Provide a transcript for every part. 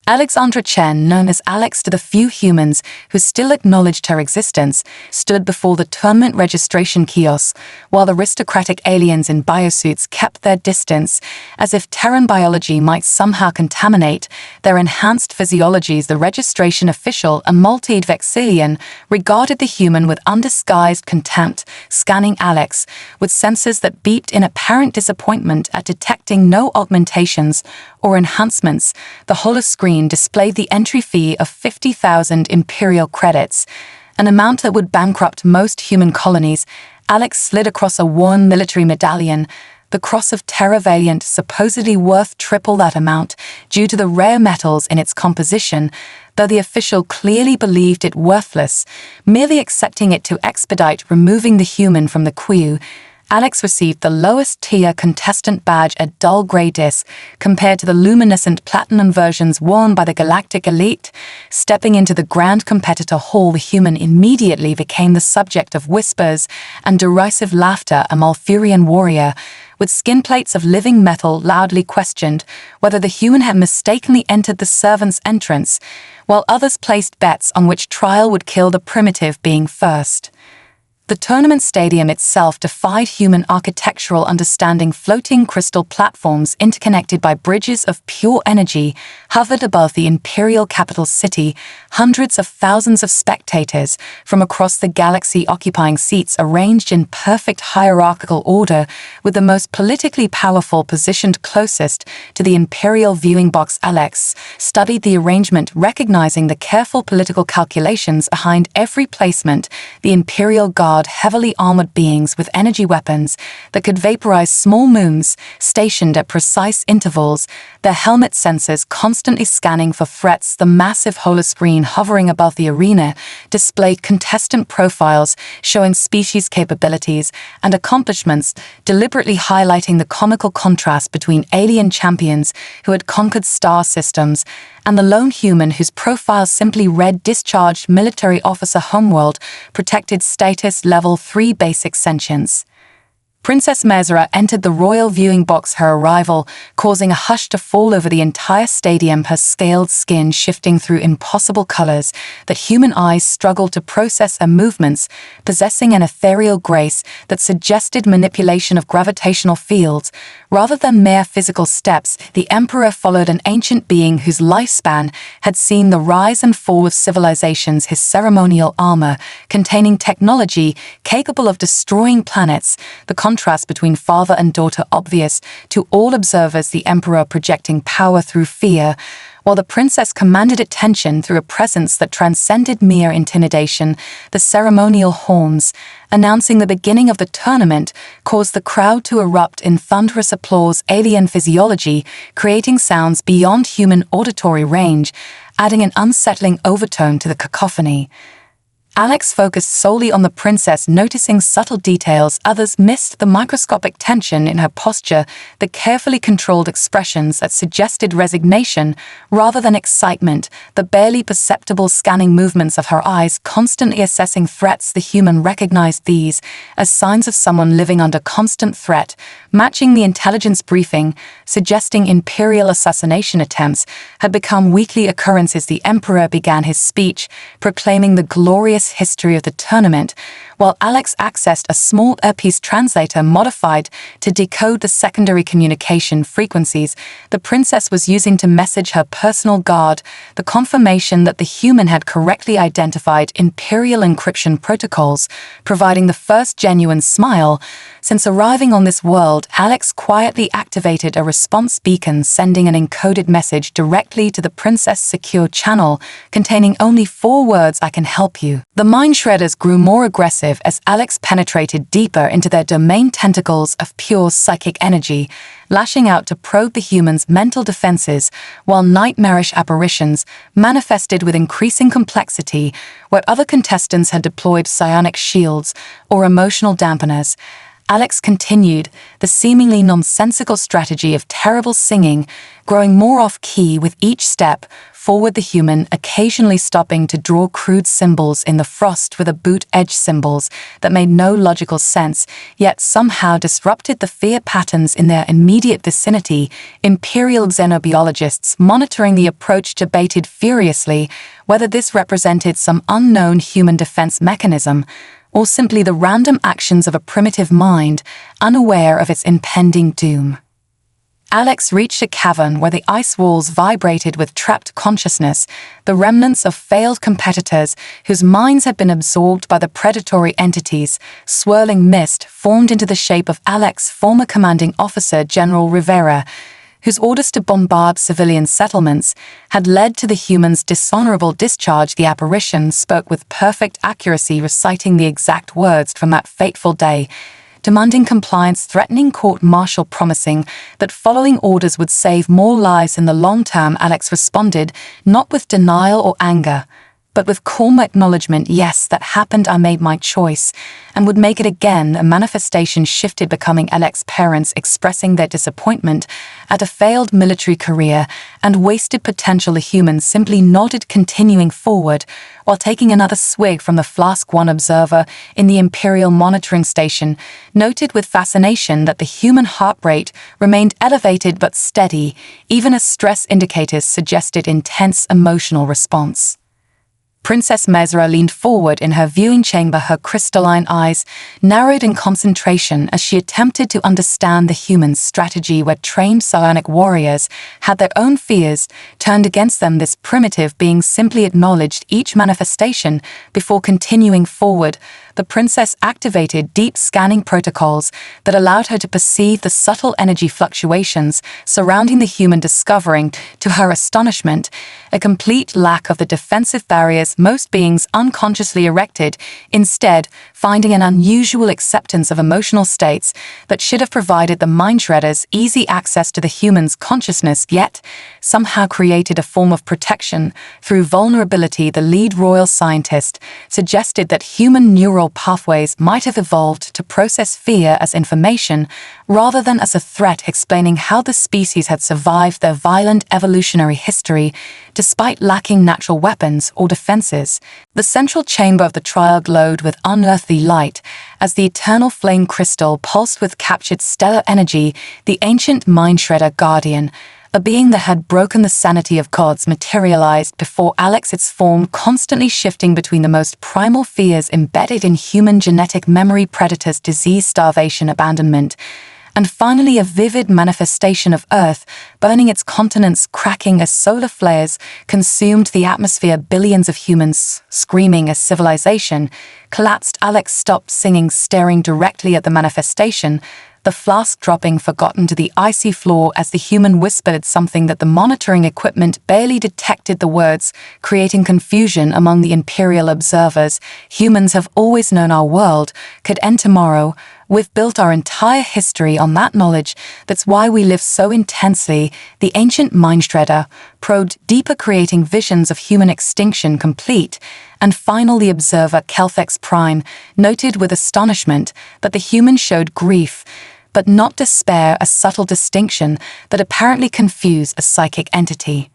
Alexandra Chen, known as Alex to the few humans who still acknowledged her existence, stood before the tournament registration kiosk, while the aristocratic aliens in biosuits kept their distance, as if Terran biology might somehow contaminate their enhanced physiologies. The registration official, a Maltese Vexillian, regarded the human with undisguised contempt, scanning Alex with sensors that beeped in apparent disappointment at detecting no augmentations or enhancements. The holoscreen displayed the entry fee of 50,000 Imperial credits, an amount that would bankrupt most human colonies. Alex slid across a worn military medallion, the Cross of Terra Valiant, supposedly worth triple that amount due to the rare metals in its composition, though the official clearly believed it worthless, merely accepting it to expedite removing the human from the queue. Alex received the lowest-tier contestant badge, a dull grey disc, compared to the luminescent platinum versions worn by the Galactic elite. Stepping into the grand competitor hall, the human immediately became the subject of whispers and derisive laughter. A Malfurian warrior with skin plates of living metal loudly questioned whether the human had mistakenly entered the servant's entrance, while others placed bets on which trial would kill the primitive being first. The tournament stadium itself defied human architectural understanding. Floating crystal platforms interconnected by bridges of pure energy hovered above the imperial capital city, hundreds of thousands of spectators from across the galaxy occupying seats arranged in perfect hierarchical order, with the most politically powerful positioned closest to the imperial viewing box. Alex studied the arrangement, recognizing the careful political calculations behind every placement. The Imperial Guard, heavily armored beings with energy weapons that could vaporize small moons, stationed at precise intervals, their helmet sensors constantly scanning for threats. The massive holoscreen hovering above the arena displayed contestant profiles showing species capabilities and accomplishments, deliberately highlighting the comical contrast between alien champions who had conquered star systems and the lone human whose profile simply read discharged military officer, homeworld protected status, level 3 basic sentience. Princess Mezra entered the royal viewing box, her arrival causing a hush to fall over the entire stadium, her scaled skin shifting through impossible colors that human eyes struggled to process, her movements possessing an ethereal grace that suggested manipulation of gravitational fields rather than mere physical steps. The emperor followed an ancient being whose lifespan had seen the rise and fall of civilizations, his ceremonial armor containing technology capable of destroying planets. The contrast between father and daughter obvious to all observers, the emperor projecting power through fear, while the princess commanded attention through a presence that transcended mere intimidation. The ceremonial horns, announcing the beginning of the tournament, caused the crowd to erupt in thunderous applause. Alien physiology, creating sounds beyond human auditory range, adding an unsettling overtone to the cacophony. Alex focused solely on the princess, noticing subtle details others missed: the microscopic tension in her posture, the carefully controlled expressions that suggested resignation rather than excitement, the barely perceptible scanning movements of her eyes constantly assessing threats. The human recognized these as signs of someone living under constant threat, matching the intelligence briefing, suggesting imperial assassination attempts had become weekly occurrences. The emperor began his speech, proclaiming the glorious history of the tournament, while Alex accessed a small earpiece translator modified to decode the secondary communication frequencies the princess was using to message her personal guard, the confirmation that the human had correctly identified imperial encryption protocols, providing the first genuine smile since arriving on this world. Alex quietly activated a response beacon, sending an encoded message directly to the princess' secure channel containing only 4 words: "I can help you." The mind shredders grew more aggressive as Alex penetrated deeper into their domain, tentacles of pure psychic energy, lashing out to probe the human's mental defenses, while nightmarish apparitions manifested with increasing complexity where other contestants had deployed psionic shields or emotional dampeners. Alex continued the seemingly nonsensical strategy of terrible singing, growing more off-key with each step forward, the human occasionally stopping to draw crude symbols in the frost with a boot-edge symbols that made no logical sense, yet somehow disrupted the fear patterns in their immediate vicinity. Imperial xenobiologists monitoring the approach debated furiously whether this represented some unknown human defense mechanism, or simply the random actions of a primitive mind, unaware of its impending doom. Alex reached a cavern where the ice walls vibrated with trapped consciousness, the remnants of failed competitors whose minds had been absorbed by the predatory entities. Swirling mist formed into the shape of Alex's former commanding officer, General Rivera, whose orders to bombard civilian settlements had led to the humans' dishonorable discharge. The apparition spoke with perfect accuracy, reciting the exact words from that fateful day, demanding compliance, threatening court-martial, promising that following orders would save more lives in the long term. Alex responded, not with denial or anger, but with calm acknowledgement. Yes, that happened. I made my choice, and would make it again. A manifestation shifted, becoming Alex's parents expressing their disappointment at a failed military career and wasted potential. The humans simply nodded, continuing forward, while taking another swig from the flask. One observer in the Imperial monitoring station noted with fascination that the human heart rate remained elevated but steady, even as stress indicators suggested intense emotional response. Princess Mesra leaned forward in her viewing chamber, her crystalline eyes narrowed in concentration as she attempted to understand the humans' strategy. Where trained psionic warriors had their own fears turned against them, this primitive being simply acknowledged each manifestation before continuing forward. The princess activated deep scanning protocols that allowed her to perceive the subtle energy fluctuations surrounding the human, discovering, to her astonishment, a complete lack of the defensive barriers most beings unconsciously erected, instead finding an unusual acceptance of emotional states that should have provided the mind shredders easy access to the human's consciousness, yet somehow created a form of protection through vulnerability. The lead royal scientist suggested that human neural pathways might have evolved to process fear as information rather than as a threat, explaining how the species had survived their violent evolutionary history despite lacking natural weapons or defenses. The central chamber of the trial glowed with unearthly light as the eternal flame crystal pulsed with captured stellar energy. The ancient mind shredder guardian, a being that had broken the sanity of gods, materialized before Alex, its form constantly shifting between the most primal fears embedded in human genetic memory: predators, disease, starvation, abandonment, and finally a vivid manifestation of Earth burning its continents, cracking as solar flares consumed the atmosphere. Billions of humans screaming as civilization collapsed. Alex stopped singing, staring directly at the manifestation, the flask dropping forgotten to the icy floor as the human whispered something that the monitoring equipment barely detected. The words creating confusion among the Imperial observers. Humans have always known our world could end tomorrow. We've built our entire history on that knowledge. That's why we live so intensely. The ancient mind shredder probed deeper, creating visions of human extinction complete. And final, the observer, Kelfex Prime, noted with astonishment that the human showed grief, but not despair, a subtle distinction that apparently confused a psychic entity.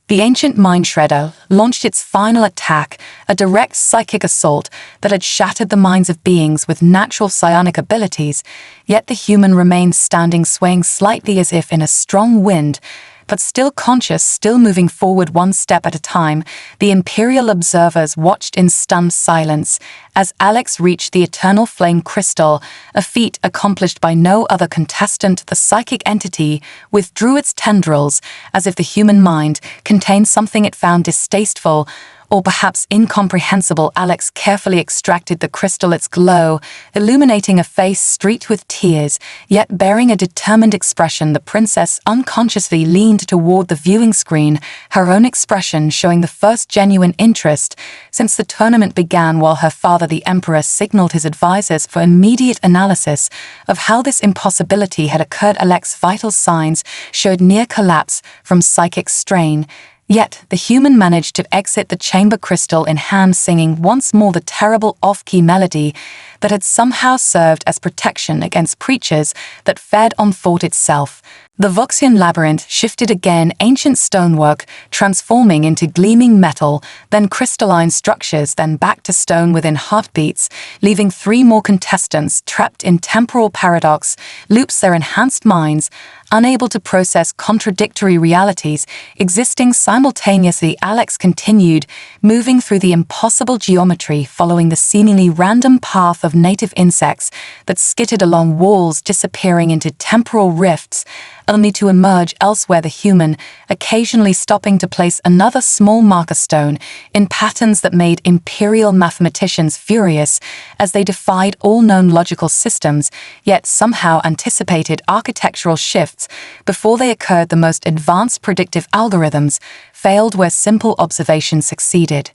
The ancient mind shredder launched its final attack, a direct psychic assault that had shattered the minds of beings with natural psionic abilities, yet the human remained standing, swaying slightly as if in a strong wind, but still conscious, still moving forward one step at a time. The Imperial observers watched in stunned silence as Alex reached the eternal flame crystal, a feat accomplished by no other contestant. The psychic entity withdrew its tendrils as if the human mind contained something it found distasteful or perhaps incomprehensible. Alex carefully extracted the crystal, its glow illuminating a face streaked with tears, yet bearing a determined expression. The princess unconsciously leaned toward the viewing screen, her own expression showing the first genuine interest since the tournament began, while her father, the emperor, signaled his advisors for immediate analysis of how this impossibility had occurred. Alex's vital signs showed near collapse from psychic strain, Yet, the human managed to exit the chamber crystal in hand, singing once more the terrible off-key melody that had somehow served as protection against creatures that fed on thought itself. The Voxian labyrinth shifted again, ancient stonework transforming into gleaming metal, then crystalline structures, then back to stone within heartbeats, leaving 3 more contestants trapped in temporal paradox loops, their enhanced minds unable to process contradictory realities existing simultaneously. Alex continued, moving through the impossible geometry, following the seemingly random path of native insects that skittered along walls, disappearing into temporal rifts, only to emerge elsewhere, the human occasionally stopping to place another small marker stone in patterns that made imperial mathematicians furious as they defied all known logical systems, yet somehow anticipated architectural shifts before they occurred. The most advanced predictive algorithms failed where simple observation succeeded.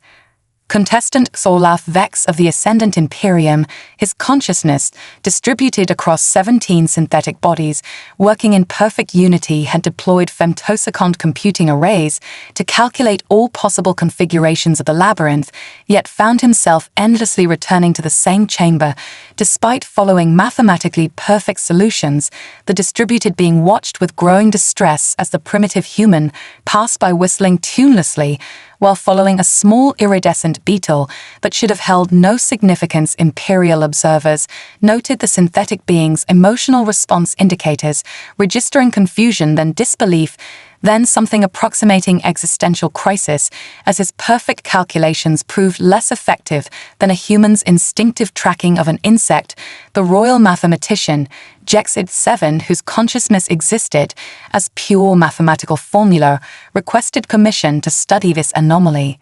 Contestant Solaf Vex of the Ascendant Imperium, his consciousness, distributed across 17 synthetic bodies, working in perfect unity, had deployed femtosecond computing arrays to calculate all possible configurations of the labyrinth, yet found himself endlessly returning to the same chamber. Despite following mathematically perfect solutions, the distributed being watched with growing distress as the primitive human passed by, whistling tunelessly, while following a small iridescent beetle that should have held no significance. Imperial observers noted the synthetic being's emotional response indicators, registering confusion, then disbelief, then something approximating existential crisis, as his perfect calculations proved less effective than a human's instinctive tracking of an insect. The royal mathematician, Jexid-7, whose consciousness existed as pure mathematical formula, requested permission to study this anomaly.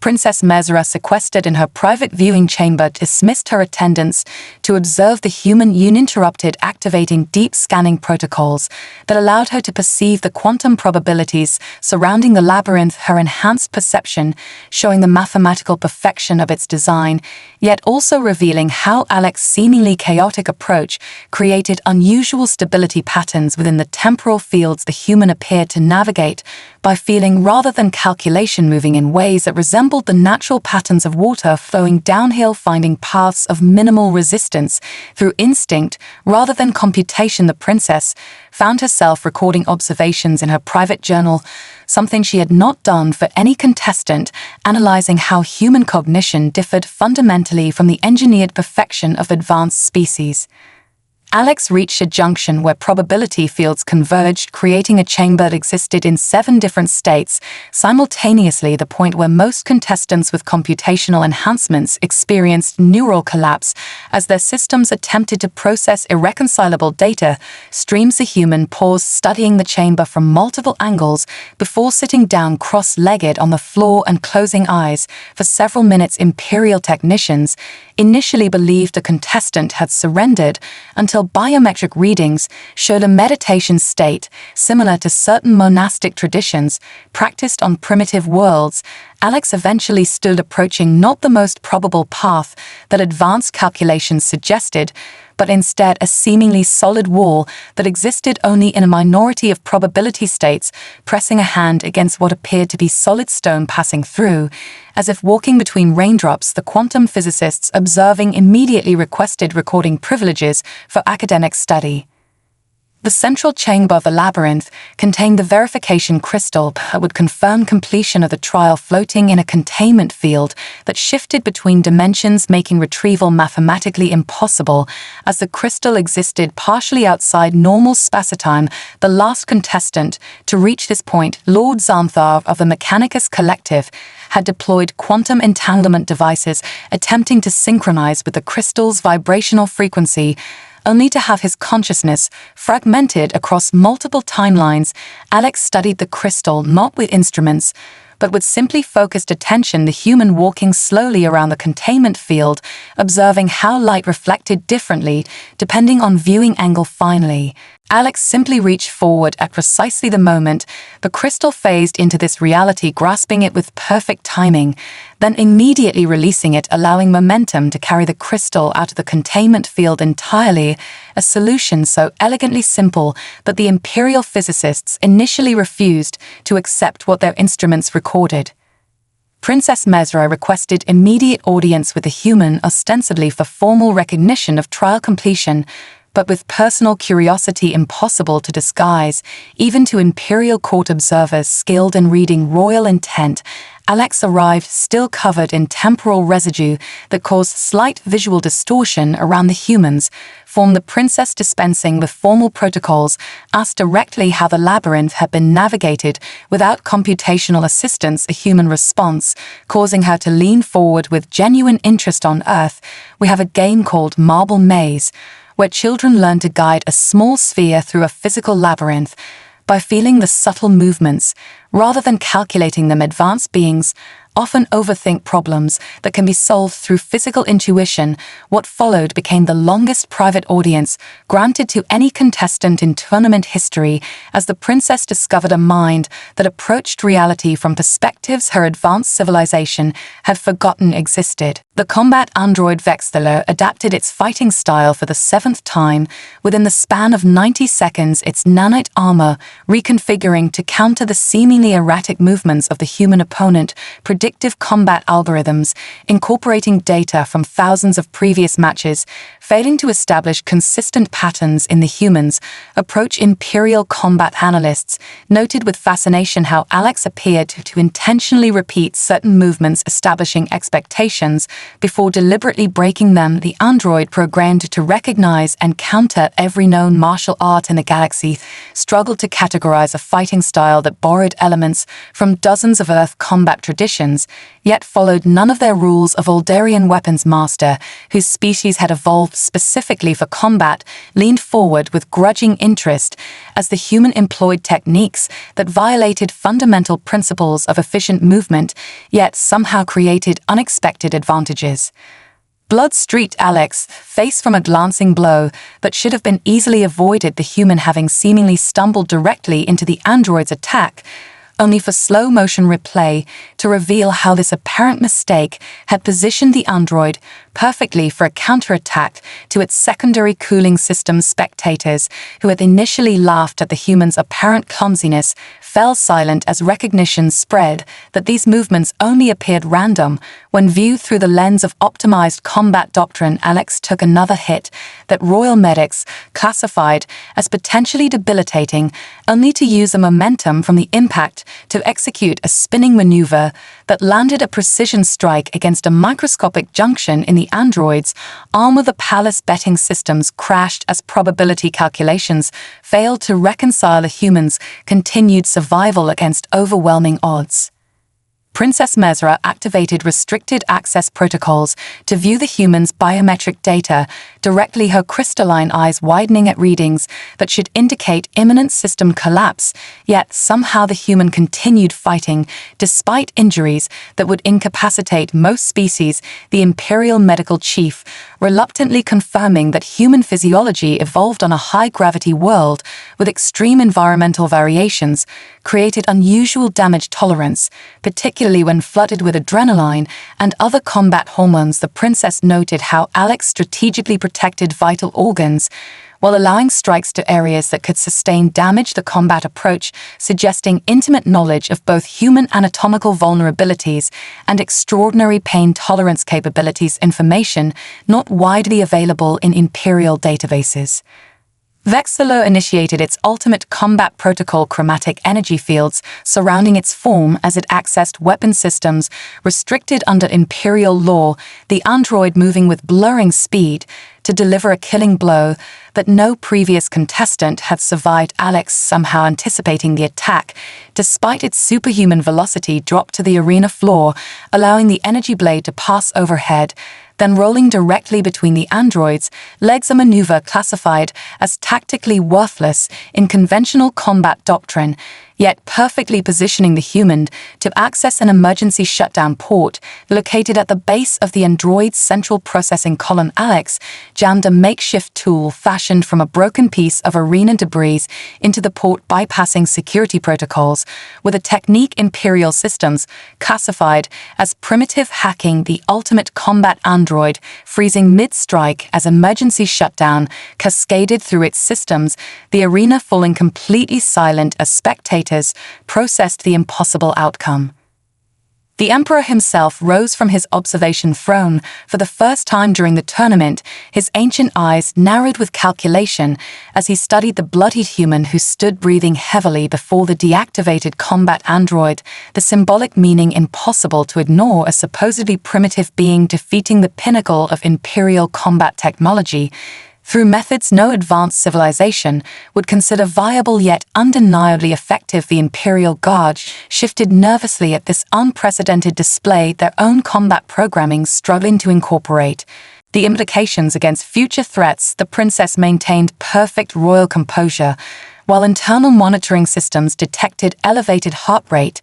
Princess Mesra, sequestered in her private viewing chamber, dismissed her attendants to observe the human uninterrupted, activating deep scanning protocols that allowed her to perceive the quantum probabilities surrounding the labyrinth, her enhanced perception showing the mathematical perfection of its design, yet also revealing how Alex's seemingly chaotic approach created unusual stability patterns within the temporal fields the human appeared to navigate by feeling rather than calculation, moving in ways that resembled the natural patterns of water flowing downhill, finding paths of minimal resistance through instinct rather than computation. The princess found herself recording observations in her private journal, something she had not done for any contestant, analyzing how human cognition differed fundamentally from the engineered perfection of advanced species. Alex reached a junction where probability fields converged, creating a chamber that existed in 7 different states simultaneously, the point where most contestants with computational enhancements experienced neural collapse as their systems attempted to process irreconcilable data streams. The human paused, studying the chamber from multiple angles before sitting down cross-legged on the floor and closing eyes for several minutes. Imperial technicians initially believed the contestant had surrendered until biometric readings showed a meditation state similar to certain monastic traditions practiced on primitive worlds. Alex eventually stood, approaching not the most probable path that advanced calculations suggested, but instead a seemingly solid wall that existed only in a minority of probability states, pressing a hand against what appeared to be solid stone, passing through, as if walking between raindrops. The quantum physicists observing immediately requested recording privileges for academic study. The central chamber of the labyrinth contained the verification crystal that would confirm completion of the trial, floating in a containment field that shifted between dimensions, making retrieval mathematically impossible, as the crystal existed partially outside normal spacetime. The last contestant to reach this point, Lord Xantharv of the Mechanicus Collective, had deployed quantum entanglement devices attempting to synchronize with the crystal's vibrational frequency, only to have his consciousness fragmented across multiple timelines. Alex studied the crystal not with instruments, but but with simply focused attention, the human walking slowly around the containment field, observing how light reflected differently depending on viewing angle. Finally, Alex simply reached forward at precisely the moment the crystal phased into this reality, grasping it with perfect timing, then immediately releasing it, allowing momentum to carry the crystal out of the containment field entirely, a solution so elegantly simple that the Imperial physicists initially refused to accept what their instruments recorded. Princess Mesra requested immediate audience with the human, ostensibly for formal recognition of trial completion, but with personal curiosity impossible to disguise, even to Imperial court observers skilled in reading royal intent. Alex arrived still covered in temporal residue that caused slight visual distortion around the humans, formed the princess dispensing with formal protocols, asked directly how the labyrinth had been navigated without computational assistance, a human response, causing her to lean forward with genuine interest. On Earth, we have a game called Marble Maze, where children learn to guide a small sphere through a physical labyrinth by feeling the subtle movements, rather than calculating them. Advanced beings often overthink problems that can be solved through physical intuition. What followed became the longest private audience granted to any contestant in tournament history, as the princess discovered a mind that approached reality from perspectives her advanced civilization had forgotten existed. The combat android Vexthaler adapted its fighting style for the 7th time within the span of 90 seconds, its nanite armor reconfiguring to counter the seemingly erratic movements of the human opponent. Predictive combat algorithms, incorporating data from thousands of previous matches, failing to establish consistent patterns in the humans' approach. Imperial combat analysts noted with fascination how Alex appeared to intentionally repeat certain movements, establishing expectations before deliberately breaking them. The android, programmed to recognize and counter every known martial art in the galaxy, struggled to categorize a fighting style that borrowed elements from dozens of Earth combat traditions, yet followed none of their rules. Of Aldarian weapons master, whose species had evolved specifically for combat, leaned forward with grudging interest as the human employed techniques that violated fundamental principles of efficient movement, yet somehow created unexpected advantages. Blood streaked Alex, face from a glancing blow that should have been easily avoided, the human having seemingly stumbled directly into the android's attack, only for slow-motion replay to reveal how this apparent mistake had positioned the android perfectly for a counterattack to its secondary cooling system. Spectators, who had initially laughed at the human's apparent clumsiness, fell silent as recognition spread that these movements only appeared random when viewed through the lens of optimized combat doctrine. Alex took another hit that royal medics classified as potentially debilitating, only to use the momentum from the impact to execute a spinning maneuver that landed a precision strike against a microscopic junction in the android's arm. The palace betting systems crashed as probability calculations failed to reconcile a human's continued survival against overwhelming odds. Princess Mesra activated restricted access protocols to view the human's biometric data directly, her crystalline eyes widening at readings that should indicate imminent system collapse, yet somehow the human continued fighting despite injuries that would incapacitate most species. The Imperial medical chief, reluctantly confirming that human physiology evolved on a high-gravity world with extreme environmental variations, created unusual damage tolerance, particularly when flooded with adrenaline and other combat hormones. The princess noted how Alex strategically protected vital organs while allowing strikes to areas that could sustain damage. The combat approach, suggesting intimate knowledge of both human anatomical vulnerabilities and extraordinary pain tolerance capabilities, information not widely available in Imperial databases. Vexthaler initiated its ultimate combat protocol, chromatic energy fields surrounding its form as it accessed weapon systems restricted under Imperial law, the android moving with blurring speed to deliver a killing blow that no previous contestant had survived. Alex, somehow anticipating the attack, despite its superhuman velocity, dropped to the arena floor, allowing the energy blade to pass overhead, then rolling directly between the android's legs, a maneuver classified as tactically worthless in conventional combat doctrine. yet perfectly positioning the human to access an emergency shutdown port located at the base of the android's central processing column. Alex jammed a makeshift tool fashioned from a broken piece of arena debris into the port, bypassing security protocols with a technique Imperial systems classified as primitive hacking. The ultimate combat android, freezing mid-strike as emergency shutdown cascaded through its systems, the arena falling completely silent as spectators processed the impossible outcome. The Emperor himself rose from his observation throne for the first time during the tournament, his ancient eyes narrowed with calculation as he studied the bloodied human who stood breathing heavily before the deactivated combat android, the symbolic meaning impossible to ignore. A supposedly primitive being defeating the pinnacle of Imperial combat technology through methods no advanced civilization would consider viable yet undeniably effective. The Imperial Guard shifted nervously at this unprecedented display, their own combat programming struggling to incorporate the implications against future threats. The princess maintained perfect royal composure, while internal monitoring systems detected elevated heart rate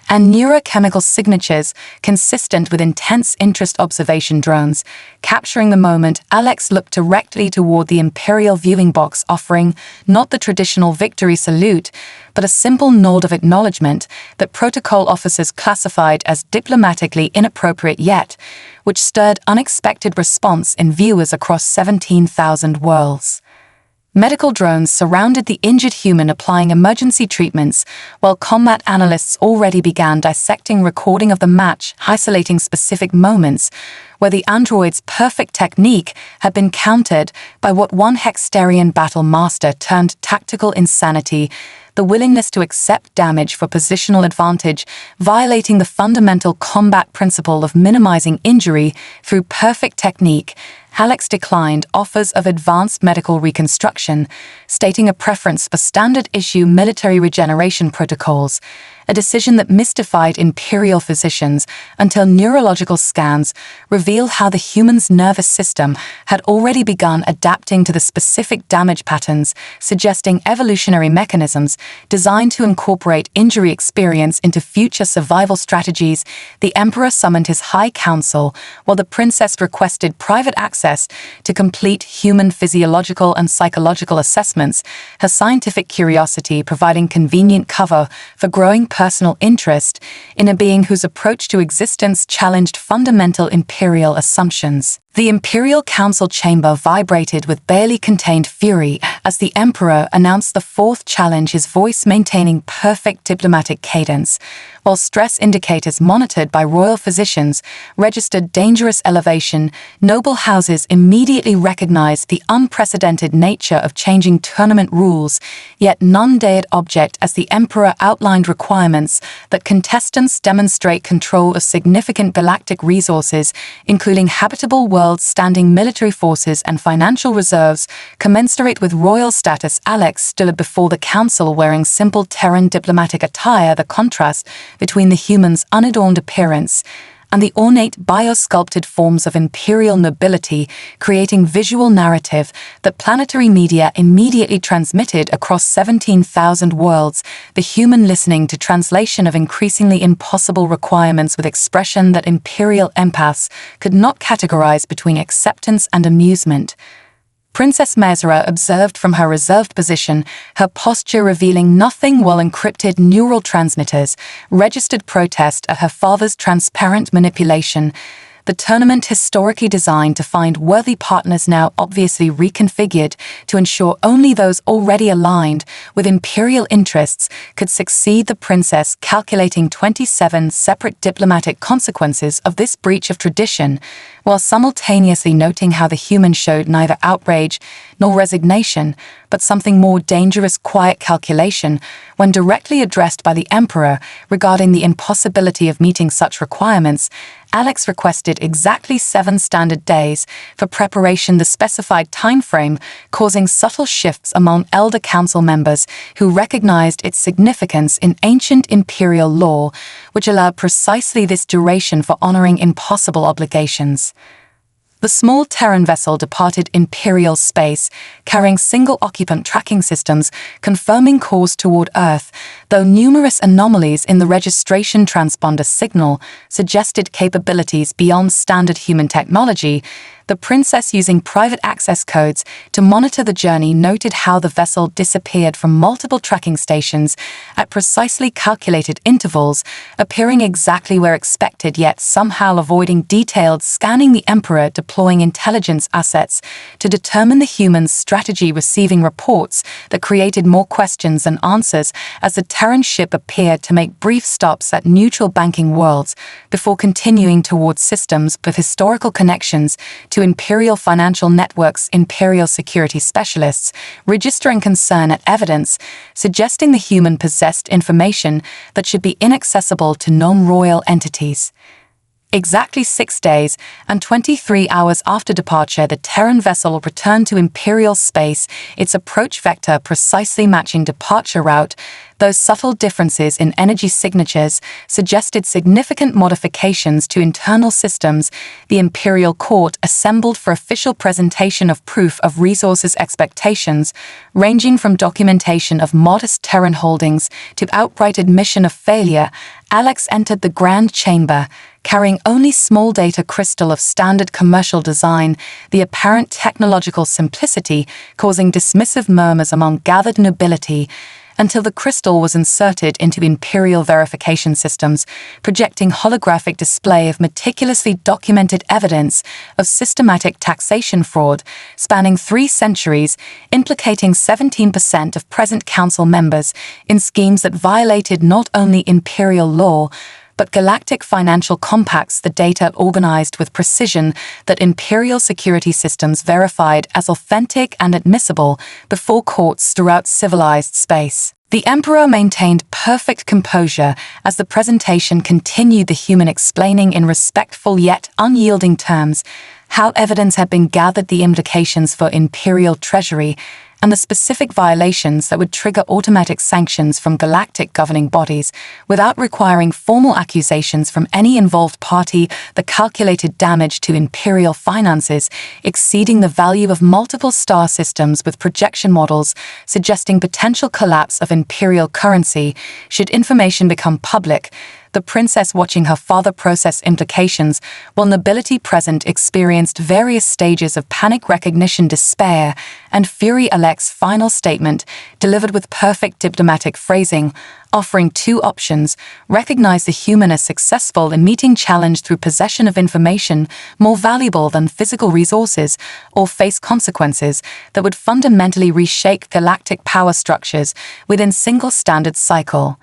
and neurochemical signatures consistent with intense interest. Observation drones capturing the moment, Alex looked directly toward the Imperial viewing box, offering not the traditional victory salute, but a simple nod of acknowledgement that protocol officers classified as diplomatically inappropriate, yet which stirred unexpected response in viewers across 17,000 worlds. Medical drones surrounded the injured human, applying emergency treatments, while combat analysts already began dissecting recording of the match, isolating specific moments where the android's perfect technique had been countered by what one Hexterian battle master termed tactical insanity, the willingness to accept damage for positional advantage, violating the fundamental combat principle of minimizing injury through perfect technique. Alex declined offers of advanced medical reconstruction, stating a preference for standard-issue military regeneration protocols, a decision that mystified Imperial physicians until neurological scans revealed how the human's nervous system had already begun adapting to the specific damage patterns, suggesting evolutionary mechanisms designed to incorporate injury experience into future survival strategies. The Emperor summoned his High Council, while the princess requested private access to complete human physiological and psychological assessments, her scientific curiosity providing convenient cover for growing personal interest in a being whose approach to existence challenged fundamental Imperial assumptions. The Imperial Council chamber vibrated with barely contained fury as the Emperor announced the fourth challenge, his voice maintaining perfect diplomatic cadence, while stress indicators monitored by royal physicians registered dangerous elevation. Noble houses immediately recognized the unprecedented nature of changing tournament rules, yet none dared object as the Emperor outlined requirements that contestants demonstrate control of significant galactic resources, including habitable worlds, standing military forces, and financial reserves commensurate with royal status. Alex stood before the council wearing simple Terran diplomatic attire, the contrast between the human's unadorned appearance and the ornate biosculpted forms of Imperial nobility, creating visual narrative that planetary media immediately transmitted across 17,000 worlds, the human listening to translation of increasingly impossible requirements with expression that Imperial empaths could not categorize between acceptance and amusement. Princess Mesra observed from her reserved position, her posture revealing nothing, while encrypted neural transmitters registered protest at her father's transparent manipulation. The tournament, historically designed to find worthy partners, now obviously reconfigured to ensure only those already aligned with Imperial interests could succeed. The princess calculating 27 separate diplomatic consequences of this breach of tradition, while simultaneously noting how the human showed neither outrage nor resignation, but something more dangerous, quiet calculation, when directly addressed by the Emperor regarding the impossibility of meeting such requirements. Alex requested exactly 7 standard days for preparation, the specified time frame causing subtle shifts among elder council members who recognized its significance in ancient Imperial law, which allowed precisely this duration for honoring impossible obligations. The small Terran vessel departed Imperial space, carrying single-occupant tracking systems, confirming course toward Earth, though numerous anomalies in the registration transponder signal suggested capabilities beyond standard human technology. The Princess, using private access codes to monitor the journey, noted how the vessel disappeared from multiple tracking stations at precisely calculated intervals, appearing exactly where expected yet somehow avoiding detailed scanning. The Emperor, deploying intelligence assets to determine the human's strategy, receiving reports that created more questions than answers as the Terran ship appeared to make brief stops at neutral banking worlds before continuing towards systems with historical connections to Imperial financial networks. Imperial security specialists registering concern at evidence suggesting the human possessed information that should be inaccessible to non-royal entities. Exactly 6 days and 23 hours after departure, the Terran vessel returned to Imperial space, its approach vector precisely matching departure route. Those subtle differences in energy signatures suggested significant modifications to internal systems. The Imperial Court assembled for official presentation of proof of resources expectations, ranging from documentation of modest Terran holdings to outright admission of failure. Alex entered the Grand Chamber, carrying only small data crystal of standard commercial design, the apparent technological simplicity causing dismissive murmurs among gathered nobility, until the crystal was inserted into Imperial verification systems, projecting holographic display of meticulously documented evidence of systematic taxation fraud spanning 3 centuries, implicating 17% of present council members in schemes that violated not only Imperial law, but galactic financial compacts. The data organized with precision that Imperial security systems verified as authentic and admissible before courts throughout civilized space. The Emperor maintained perfect composure as the presentation continued, the human explaining in respectful yet unyielding terms how evidence had been gathered, the implications for Imperial treasury, and the specific violations that would trigger automatic sanctions from galactic governing bodies without requiring formal accusations from any involved party. The calculated damage to Imperial finances exceeding the value of multiple star systems, with projection models suggesting potential collapse of Imperial currency should information become public. The Princess, watching her father process implications, while nobility present experienced various stages of panic, recognition, despair, and fury. Alex's final statement, delivered with perfect diplomatic phrasing, offering 2 options: recognize the human as successful in meeting challenge through possession of information more valuable than physical resources, or face consequences that would fundamentally reshape galactic power structures within single standard cycle.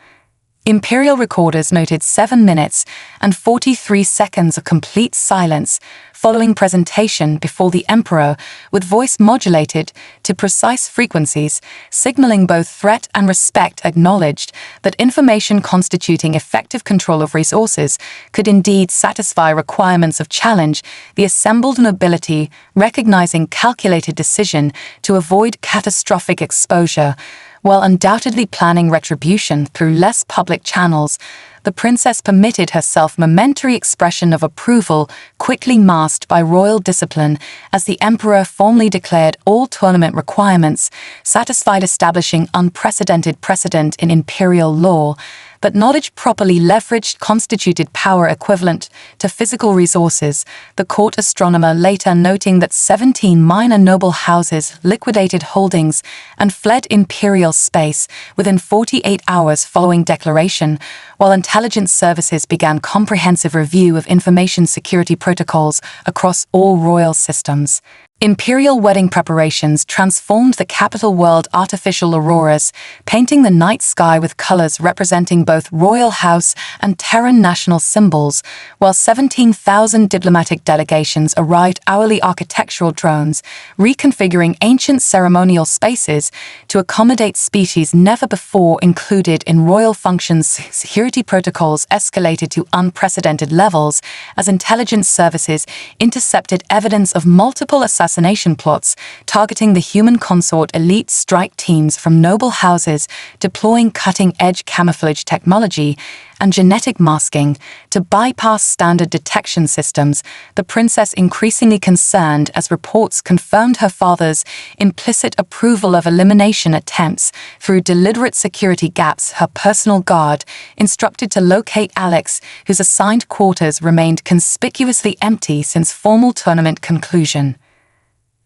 Imperial recorders noted 7 minutes and 43 seconds of complete silence following presentation before the Emperor, with voice modulated to precise frequencies, signaling both threat and respect. Acknowledged that information constituting effective control of resources could indeed satisfy requirements of challenge. The assembled nobility, recognizing calculated decision to avoid catastrophic exposure, while undoubtedly planning retribution through less public channels. The Princess permitted herself momentary expression of approval, quickly masked by royal discipline, as the Emperor formally declared all tournament requirements satisfied, establishing unprecedented precedent in Imperial law. But knowledge properly leveraged constituted power equivalent to physical resources. The court astronomer later noting that 17 minor noble houses liquidated holdings and fled Imperial space within 48 hours following declaration, while intelligence services began comprehensive review of information security protocols across all royal systems. Imperial wedding preparations transformed the capital world. Artificial auroras, painting the night sky with colors representing both royal house and Terran national symbols, while 17,000 diplomatic delegations arrived. Hourly architectural drones, reconfiguring ancient ceremonial spaces to accommodate species never before included in royal functions. Security protocols escalated to unprecedented levels as intelligence services intercepted evidence of multiple assassinations assassination plots, targeting the human consort elite strike teams from noble houses, deploying cutting-edge camouflage technology and genetic masking to bypass standard detection systems, the princess increasingly concerned as reports confirmed her father's implicit approval of elimination attempts through deliberate security gaps. Her personal guard, instructed to locate Alex, whose assigned quarters remained conspicuously empty since formal tournament conclusion.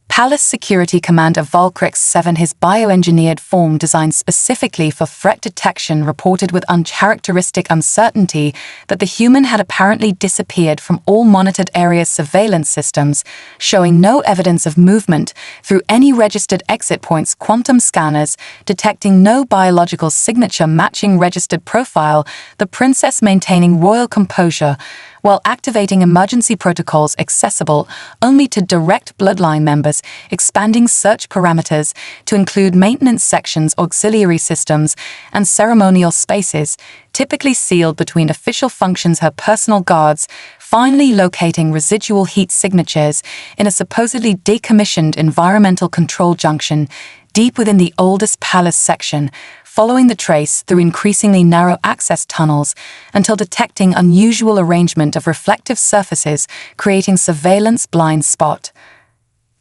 Palace Security Commander Volcrix 7, his bioengineered form designed specifically for threat detection, reported with uncharacteristic uncertainty that the human had apparently disappeared from all monitored area surveillance systems, showing no evidence of movement through any registered exit points. Quantum scanners detecting no biological signature matching registered profile, the princess maintaining royal composure while activating emergency protocols accessible only to direct bloodline members, expanding search parameters to include maintenance sections, auxiliary systems, and ceremonial spaces, typically sealed between official functions. Her personal guards finally locating residual heat signatures in a supposedly decommissioned environmental control junction deep within the oldest palace section, following the trace through increasingly narrow access tunnels until detecting unusual arrangement of reflective surfaces, creating surveillance blind spot.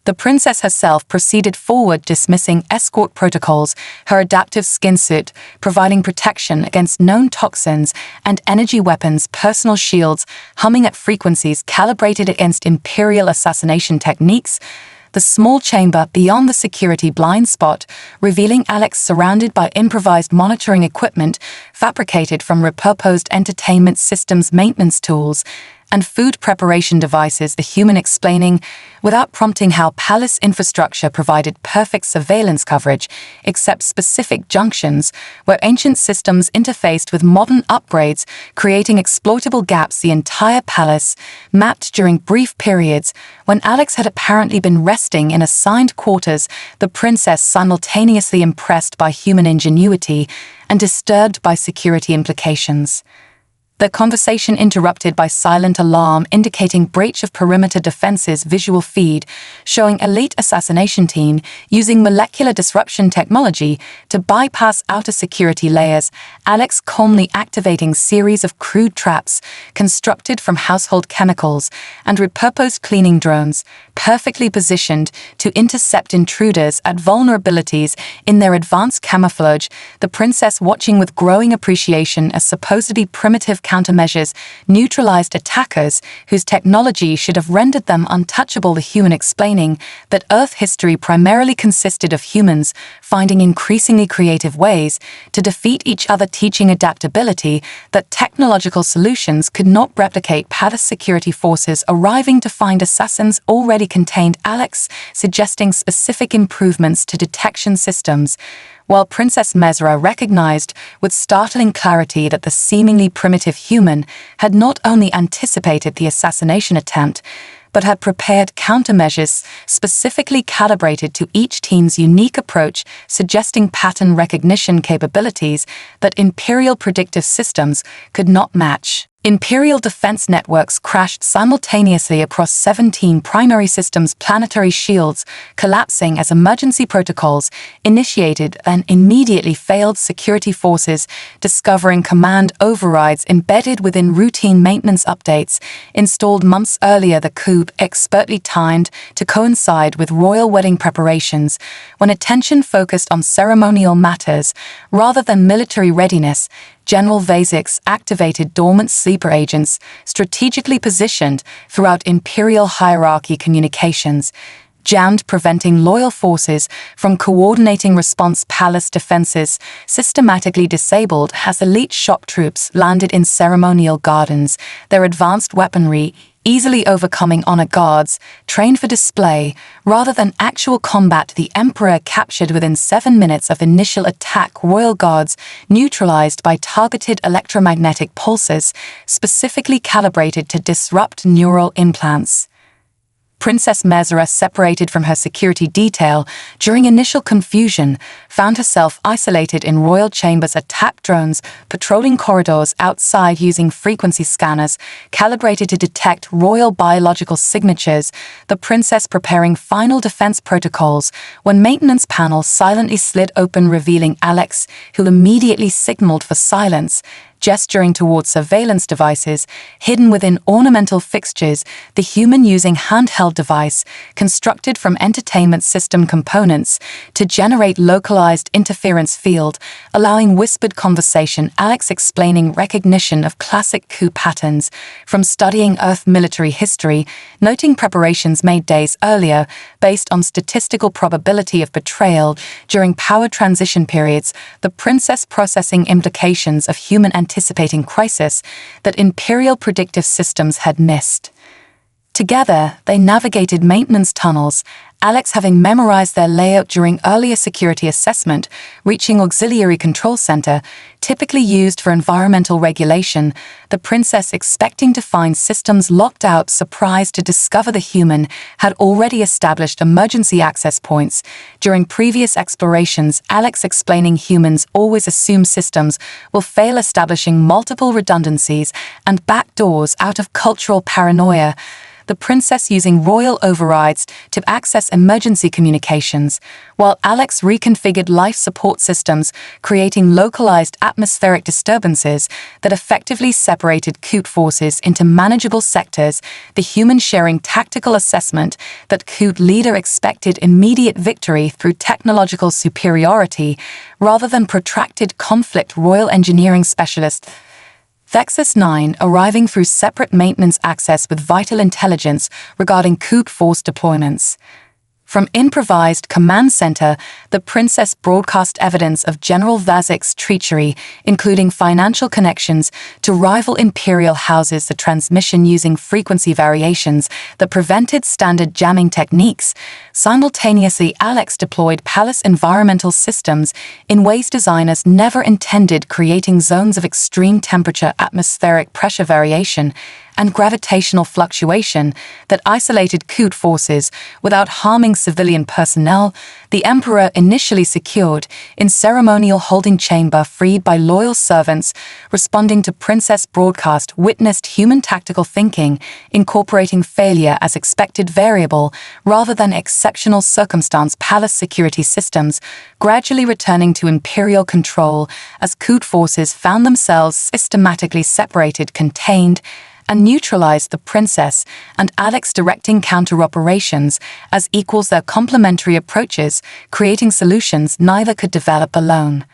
The princess herself proceeded forward, dismissing escort protocols, her adaptive skin suit providing protection against known toxins and energy weapons, personal shields humming at frequencies calibrated against Imperial assassination techniques, the small chamber beyond the security blind spot, revealing Alex surrounded by improvised monitoring equipment fabricated from repurposed entertainment systems, maintenance tools, and food preparation devices, the human explaining, without prompting, how palace infrastructure provided perfect surveillance coverage, except specific junctions where ancient systems interfaced with modern upgrades, creating exploitable gaps. The entire palace mapped during brief periods when Alex had apparently been resting in assigned quarters, the princess simultaneously impressed by human ingenuity and disturbed by security implications. The conversation interrupted by silent alarm indicating breach of perimeter defenses. Visual feed showing elite assassination team using molecular disruption technology to bypass outer security layers. Alex calmly activating series of crude traps constructed from household chemicals and repurposed cleaning drones, perfectly positioned to intercept intruders at vulnerabilities in their advanced camouflage. The princess watching with growing appreciation as supposedly primitive countermeasures neutralized attackers whose technology should have rendered them untouchable. The human explaining that Earth history primarily consisted of humans finding increasingly creative ways to defeat each other, teaching adaptability that technological solutions could not replicate. Palace security forces arriving to find assassins already contained Alex, suggesting specific improvements to detection systems, while Princess Mesra recognized with startling clarity that the seemingly primitive human had not only anticipated the assassination attempt, but had prepared countermeasures specifically calibrated to each team's unique approach, suggesting pattern recognition capabilities that Imperial predictive systems could not match. Imperial defense networks crashed simultaneously across 17 primary systems, planetary shields collapsing as emergency protocols initiated and immediately failed. Security forces discovering command overrides embedded within routine maintenance updates installed months earlier. The coup expertly timed to coincide with royal wedding preparations, when attention focused on ceremonial matters rather than military readiness. General Vasix activated dormant sleeper agents strategically positioned throughout Imperial hierarchy communications, jammed, preventing loyal forces from coordinating response. Palace defenses systematically disabled as elite shock troops landed in ceremonial gardens, their advanced weaponry easily overcoming honor guards trained for display rather than actual combat. The Emperor captured within 7 minutes of initial attack, royal guards neutralized by targeted electromagnetic pulses specifically calibrated to disrupt neural implants. Princess Mezra, separated from her security detail during initial confusion, found herself isolated in royal chambers. Attack drones patrolling corridors outside using frequency scanners calibrated to detect royal biological signatures, the princess preparing final defense protocols when maintenance panels silently slid open, revealing Alex, who immediately signaled for silence, gesturing towards surveillance devices hidden within ornamental fixtures, the human using handheld device constructed from entertainment system components to generate localized interference field, allowing whispered conversation. Alex explaining recognition of classic coup patterns from studying Earth military history, noting preparations made days earlier based on statistical probability of betrayal during power transition periods, the princess processing implications of human anticipating crisis that Imperial predictive systems had missed. Together, they navigated maintenance tunnels, Alex having memorized their layout during earlier security assessment, reaching auxiliary control center, typically used for environmental regulation, the princess expecting to find systems locked out, surprised to discover the human had already established emergency access points. During previous explorations, Alex explaining humans always assume systems will fail, establishing multiple redundancies and backdoors out of cultural paranoia, the princess using royal overrides to access emergency communications, while Alex reconfigured life support systems, creating localized atmospheric disturbances that effectively separated coup forces into manageable sectors, the human sharing tactical assessment that coup leader expected immediate victory through technological superiority rather than protracted conflict. Royal engineering specialist Vexus 9 arriving through separate maintenance access with vital intelligence regarding coup force deployments. From improvised command center, the princess broadcast evidence of General Vazik's treachery, including financial connections to rival imperial houses, the transmission using frequency variations that prevented standard jamming techniques. Simultaneously, Alex deployed palace environmental systems in ways designers never intended, creating zones of extreme temperature, atmospheric pressure variation, and gravitational fluctuation that isolated coup forces without harming civilian personnel. The emperor, initially secured in ceremonial holding chamber freed by loyal servants, responding to princess broadcast, witnessed human tactical thinking, incorporating failure as expected variable rather than exceptional circumstance. Palace security systems gradually returning to imperial control as coup forces found themselves systematically separated, contained, and neutralized, the princess and Alex directing counter-operations as equals, their complementary approaches, creating solutions neither could develop alone.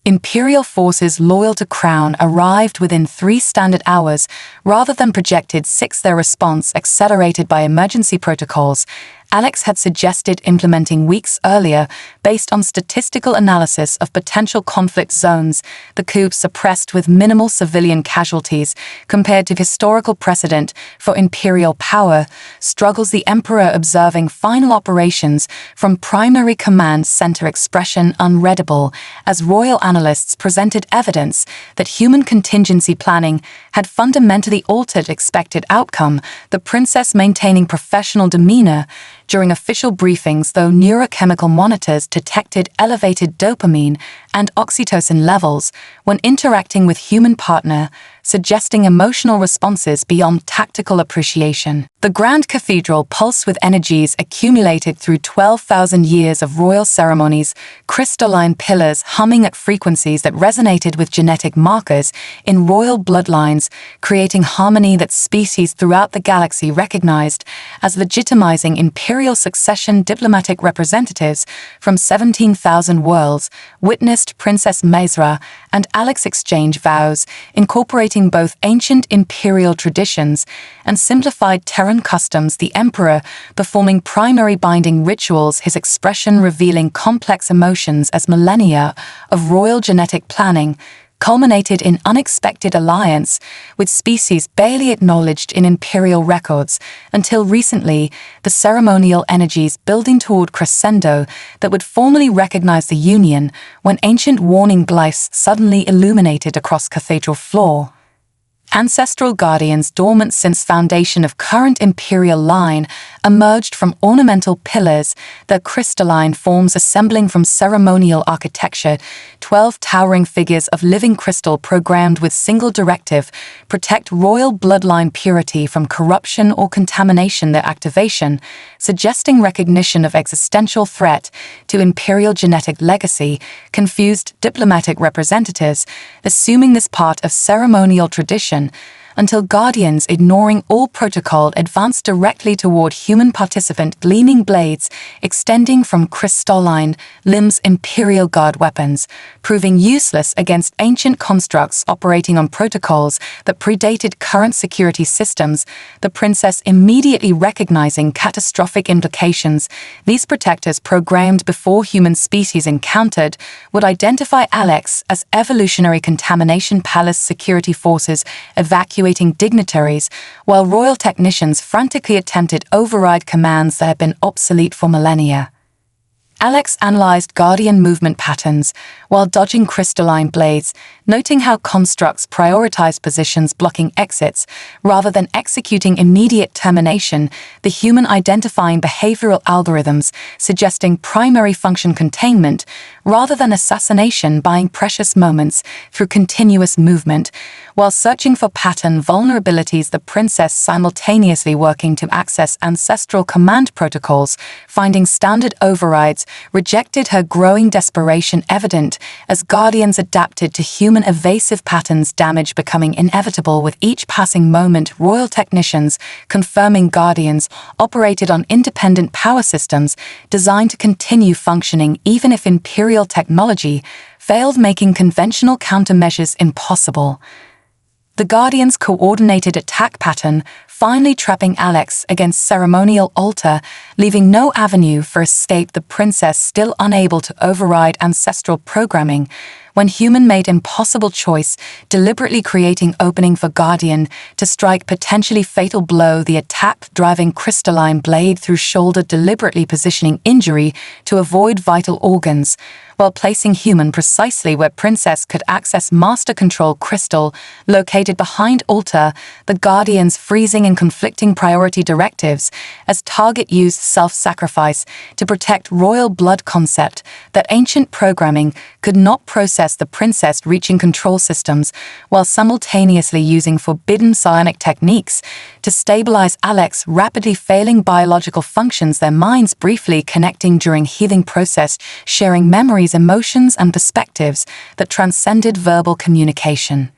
Imperial forces loyal to Crown arrived within 3 standard hours rather than projected 6, their response accelerated by emergency protocols Alex had suggested implementing weeks earlier based on statistical analysis of potential conflict zones, the coup suppressed with minimal civilian casualties compared to historical precedent for imperial power, struggles the emperor observing final operations from primary command center, expression unreadable, as royal analysts presented evidence that human contingency planning had fundamentally altered expected outcome, the princess maintaining professional demeanor during official briefings, though neurochemical monitors detected elevated dopamine and oxytocin levels when interacting with human partner, suggesting emotional responses beyond tactical appreciation. The Grand Cathedral pulsed with energies accumulated through 12,000 years of royal ceremonies, crystalline pillars humming at frequencies that resonated with genetic markers in royal bloodlines, creating harmony that species throughout the galaxy recognized as legitimizing imperial succession. Diplomatic representatives from 17,000 worlds witnessed Princess Mezra and Alex exchange vows, incorporating both ancient imperial traditions and simplified Terran customs, the emperor performing primary binding rituals, his expression revealing complex emotions as millennia of royal genetic planning culminated in unexpected alliance with species barely acknowledged in imperial records until recently, the ceremonial energies building toward crescendo that would formally recognize the union when ancient warning glyphs suddenly illuminated across cathedral floor. Ancestral guardians dormant since foundation of current imperial line emerged from ornamental pillars, their crystalline forms assembling from ceremonial architecture, 12 towering figures of living crystal programmed with single directive, protect royal bloodline purity from corruption or contamination. Their activation, suggesting recognition of existential threat to imperial genetic legacy, confused diplomatic representatives, assuming this part of ceremonial tradition, until guardians, ignoring all protocol, advanced directly toward human participant gleaming blades extending from crystalline limbs imperial guard weapons, proving useless against ancient constructs operating on protocols that predated current security systems. The princess, immediately recognizing catastrophic implications these protectors programmed before human species encountered, would identify Alex as evolutionary contamination. Palace security forces evacuating dignitaries, while royal technicians frantically attempted override commands that had been obsolete for millennia. Alex analyzed guardian movement patterns while dodging crystalline blades, noting how constructs prioritize positions blocking exits rather than executing immediate termination, the human identifying behavioral algorithms suggesting primary function containment rather than assassination, buying precious moments through continuous movement. While searching for pattern vulnerabilities, the princess simultaneously working to access ancestral command protocols, finding standard overrides, rejected her growing desperation evident as guardians adapted to human evasive patterns, damage becoming inevitable with each passing moment. Royal technicians confirming guardians operated on independent power systems designed to continue functioning even if imperial technology failed, making conventional countermeasures impossible. The Guardians' coordinated attack pattern finally trapping Alex against ceremonial altar, leaving no avenue for escape. The princess still unable to override ancestral programming, when human made impossible choice, deliberately creating opening for Guardian to strike potentially fatal blow. The attack driving crystalline blade through shoulder, deliberately positioning injury to avoid vital organs, while placing human precisely where princess could access master control crystal located behind altar. The Guardians freezing and conflicting priority directives as target used self-sacrifice to protect royal blood concept that ancient programming could not process. The princess reaching control systems while simultaneously using forbidden psionic techniques to stabilize Alex rapidly failing biological functions, their minds briefly connecting during healing process, sharing memories, emotions, and perspectives that transcended verbal communication.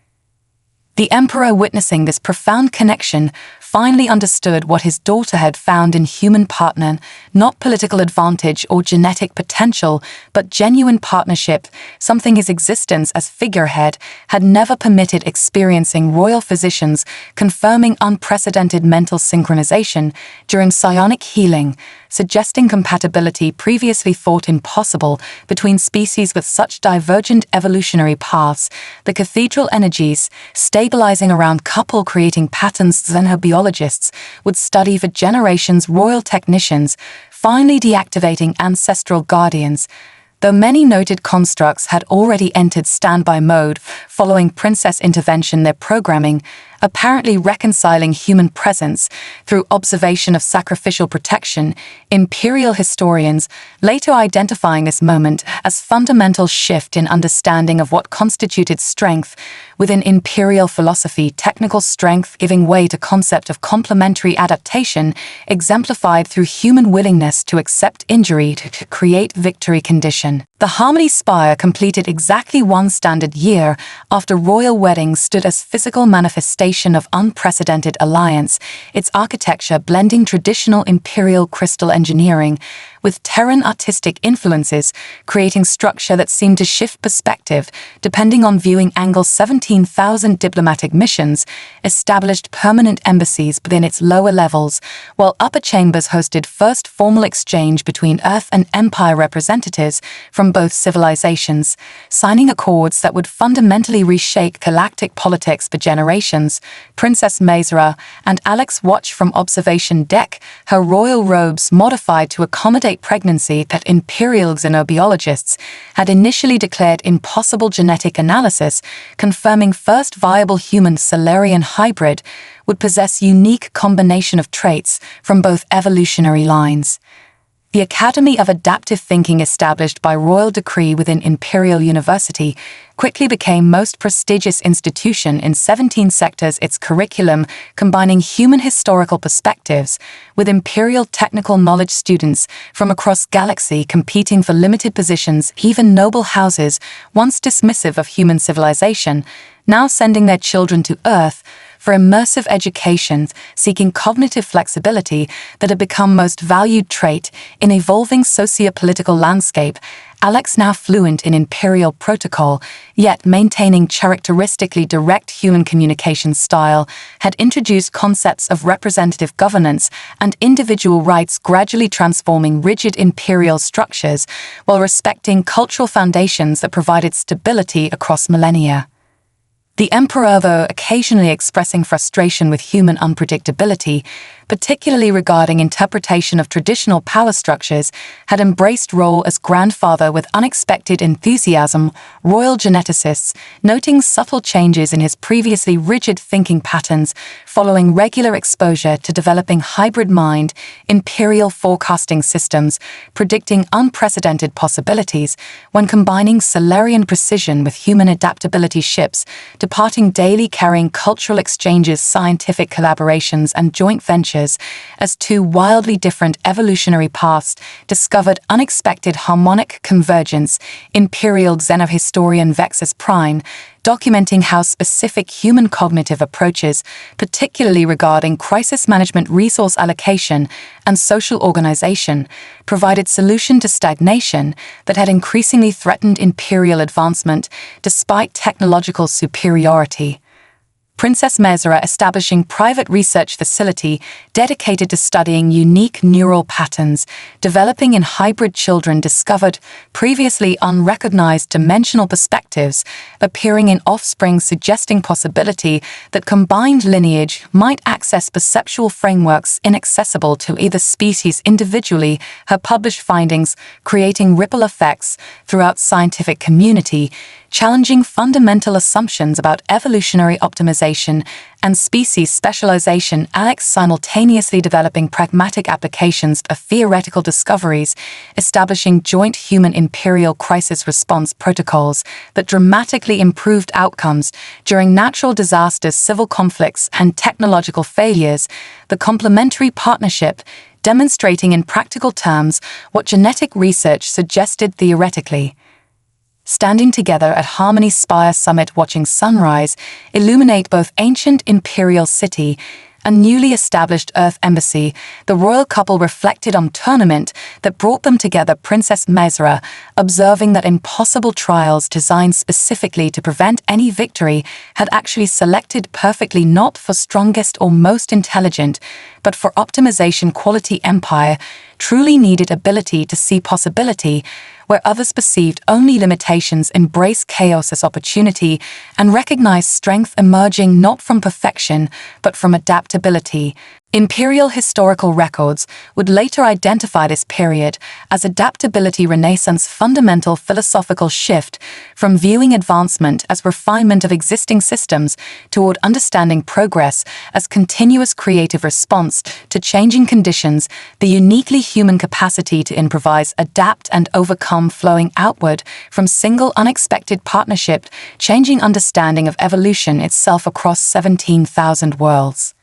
The emperor, witnessing this profound connection, finally understood what his daughter had found in human partner, not political advantage or genetic potential, but genuine partnership, something his existence as figurehead had never permitted. Experiencing royal physicians confirming unprecedented mental synchronization during psionic healing, suggesting compatibility previously thought impossible between species with such divergent evolutionary paths. The cathedral energies stabilizing around couple, creating patterns xenobiologists would study for generations. Royal technicians finally deactivating ancestral guardians, though many noted constructs had already entered standby mode following princess intervention. Their programming apparently reconciling human presence through observation of sacrificial protection. Imperial historians later identifying this moment as fundamental shift in understanding of what constituted strength within imperial philosophy, technical strength giving way to concept of complementary adaptation, exemplified through human willingness to accept injury to create victory condition. The Harmony Spire, completed exactly one standard year after royal wedding, stood as physical manifestation of unprecedented alliance, its architecture blending traditional imperial crystal engineering with Terran artistic influences, creating structure that seemed to shift perspective depending on viewing angle. 17,000 diplomatic missions established permanent embassies within its lower levels, while upper chambers hosted first formal exchange between Earth and Empire representatives from both civilizations, signing accords that would fundamentally reshape galactic politics for generations. Princess Mazera and Alex watched from observation deck, her royal robes modified to accommodate ovulate pregnancy that imperial xenobiologists had initially declared impossible genetic analysis, confirming first viable human Solarian hybrid would possess unique combination of traits from both evolutionary lines. The Academy of Adaptive Thinking, established by royal decree within Imperial University, quickly became most prestigious institution in 17 sectors, its curriculum combining human historical perspectives with imperial technical knowledge. Students from across galaxy competing for limited positions, even noble houses, once dismissive of human civilization, now sending their children to Earth for immersive education, seeking cognitive flexibility that had become most valued trait in evolving socio-political landscape. Alex, now fluent in imperial protocol, yet maintaining characteristically direct human communication style, had introduced concepts of representative governance and individual rights, gradually transforming rigid imperial structures while respecting cultural foundations that provided stability across millennia. The Emperor, though occasionally expressing frustration with human unpredictability, particularly regarding interpretation of traditional power structures, had embraced role as grandfather with unexpected enthusiasm. Royal geneticists, noting subtle changes in his previously rigid thinking patterns following regular exposure to developing hybrid mind, imperial forecasting systems, predicting unprecedented possibilities when combining Solarian precision with human adaptability, ships departing daily carrying cultural exchanges, scientific collaborations, and joint ventures as two wildly different evolutionary paths discovered unexpected harmonic convergence. Imperial xenohistorian Vexus Prime, documenting how specific human cognitive approaches, particularly regarding crisis management, resource allocation, and social organization, provided solution to stagnation that had increasingly threatened imperial advancement despite technological superiority. Princess Mezra, establishing private research facility dedicated to studying unique neural patterns developing in hybrid children, discovered previously unrecognized dimensional perspectives appearing in offspring, suggesting possibility that combined lineage might access perceptual frameworks inaccessible to either species individually. Her published findings creating ripple effects throughout scientific community, challenging fundamental assumptions about evolutionary optimization and species specialization. Alex simultaneously developing pragmatic applications of theoretical discoveries, establishing joint human imperial crisis response protocols that dramatically improved outcomes during natural disasters, civil conflicts, and technological failures. The complementary partnership demonstrating in practical terms what genetic research suggested theoretically. Standing together at Harmony Spire Summit, watching sunrise illuminate both ancient imperial city and newly established Earth embassy, the royal couple reflected on tournament that brought them together. Princess Mezra, observing that impossible trials designed specifically to prevent any victory had actually selected perfectly, not for strongest or most intelligent, but for optimization. Quality empire truly needed ability to see possibility where others perceived only limitations, embrace chaos as opportunity, and recognize strength emerging not from perfection, but from adaptability. Imperial historical records would later identify this period as adaptability renaissance, fundamental philosophical shift from viewing advancement as refinement of existing systems toward understanding progress as continuous creative response to changing conditions, the uniquely human capacity to improvise, adapt, and overcome, flowing outward from single unexpected partnership, changing understanding of evolution itself across 17,000 worlds.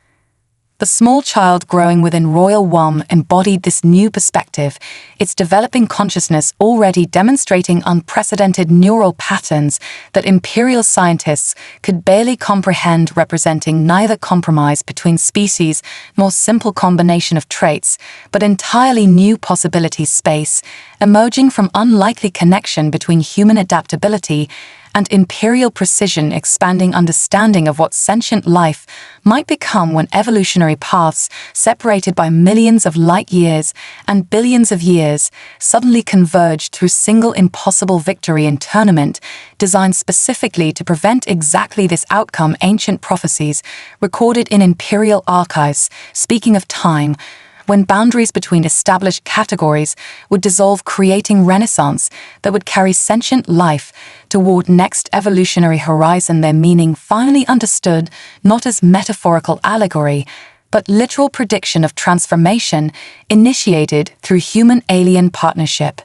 The small child growing within Royal Womb embodied this new perspective, its developing consciousness already demonstrating unprecedented neural patterns that imperial scientists could barely comprehend, representing neither compromise between species nor simple combination of traits, but entirely new possibility space, emerging from unlikely connection between human adaptability and imperial precision, expanding understanding of what sentient life might become when evolutionary paths separated by millions of light years and billions of years suddenly converged through single impossible victory in tournament designed specifically to prevent exactly this outcome. Ancient prophecies recorded in imperial archives, speaking of time, when boundaries between established categories would dissolve, creating renaissance that would carry sentient life toward next evolutionary horizon, their meaning finally understood not as metaphorical allegory, but literal prediction of transformation initiated through human-alien partnership.